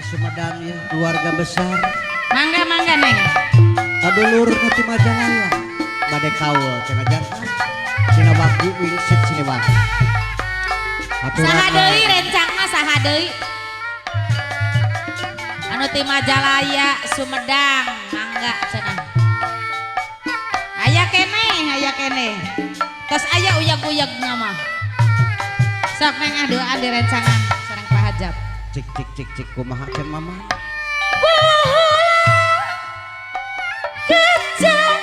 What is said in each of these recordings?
Sumedang ya, keluarga besar. Mangga mangga neng. Kadulur nanti Majalaya. Badai kaul cenah jantan. Cina waktu wingsit sini bang. Saha deui rencangna saha deui? Anu ti Majalaya Sumedang mangga cenah. Aya kene. Tos aya uyag-uyag nama. Sok neng adoan di rencangan sareng Pak Hajab. Cik kumaha can mama. Kejam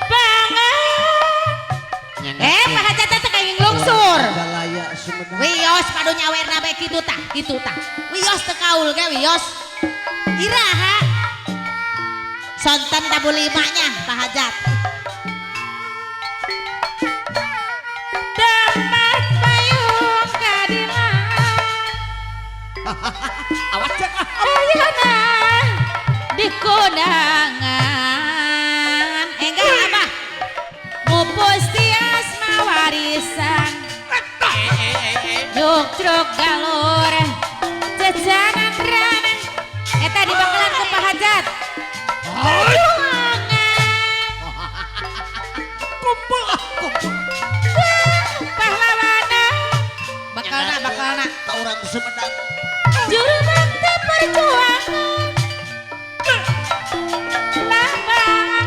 banget. Pak Hajat teh kenging lungsur. Majalaya Sumedang. Wios padu nyawerna bae kitu tah. Wios teu kaul ge wios. Iraha. Sonten tabu limanya Pak Hajat. Dapat payung kadilang. Awas cek. Ayeuna di kondangan enggak abah mupus tias mawarisan juk galur jajanan ranang eta dibakalan ke Pak Hajat Kumpul. pahlawana bakalna Ka urang Sumedang. juru bakti perjuangan lambang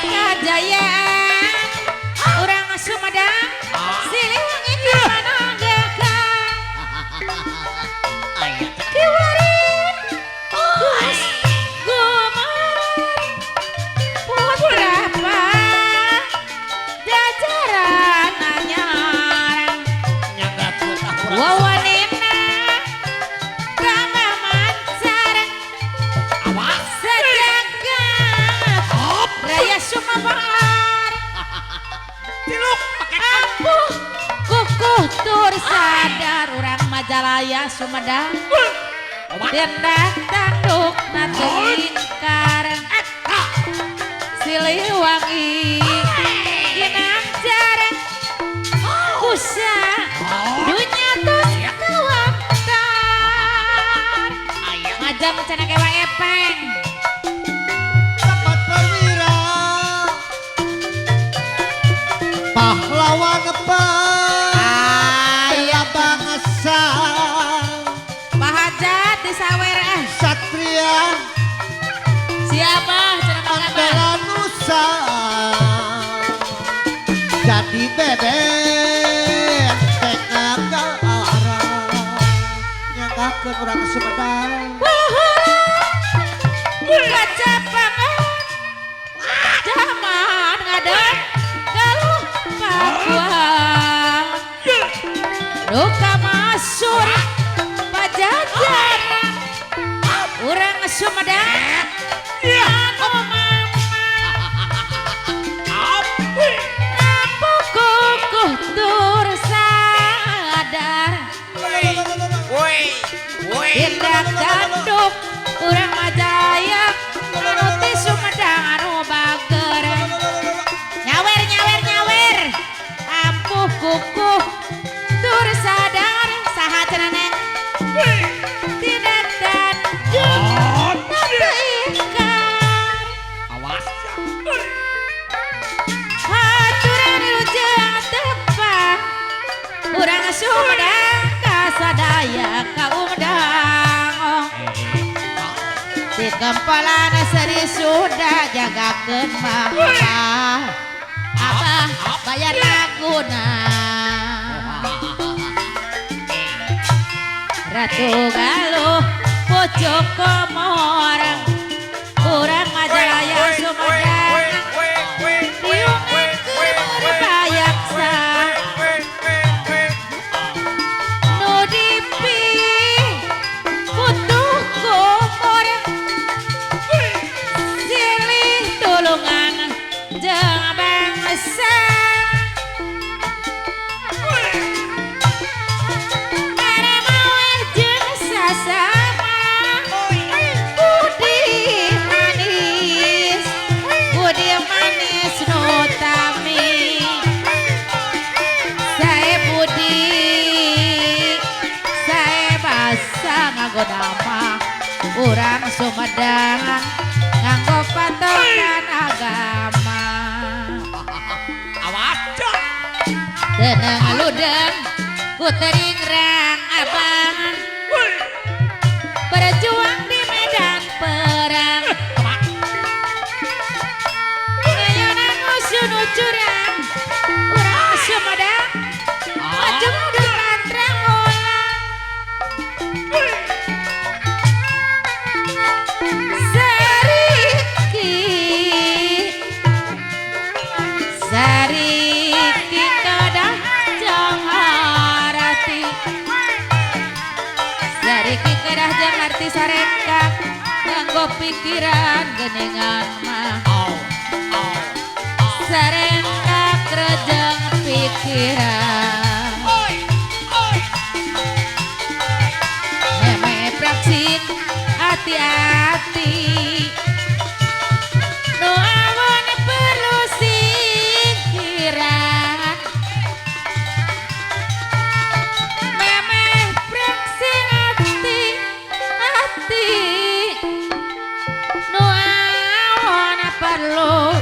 kejayaan urang Sumedang silih wangi kamananggakan kiwarin gus gumar putra jajaran anyar wawanina rama mancar sejagat raya Sumawar ampuh kukuh tur sadar urang Majalaya Sumedang dendak tanduk natengingkar silih wangi ginanjar kusa dunya tos kawantar ngajam cenah kewa epeng Dapat perwira pahlawan bela bangsa Pak Hajat disawer satria siapa cenah mangga bela nusa jadi bebek tengah arah nyangkakeun urang Sumedang. kacapangan zaman ngadan galuh pakuan duka masur pajajaran urang Sumedang anu mampu kukuh tur sadar tindak tanduk urang Majalaya anu ti Sumedang anu bager nyawer ampuh kukuh tur sadar saha cenah neng tindak tanduk ingkar haturan wilujeng tepang urang Sumedang kasadaya kaumdang di kempalan seri sudah jagakeun mah abah bayar laguna Ratu Galuh pucuk komor urang Majalaya Sumedang diungeun bayaksa nu dipih putuh komor silih tulungan jeung bangsa para maweh jeung sasama budi urang Sumedang nganggo patokan agama Awas cok. tenang ludeng ku teringrang abang berjuang di medan perang ngayonan usun ucurang urang Sumedang maju dengan tremola Sariki kadah jangarati Sariki kadah jangarti sareka nganggo pikiran geningan mah sareka kerjang pikiran meme praksin hati-hati nu awan perlu singkiran meme praksin hati-hati nu awan perlu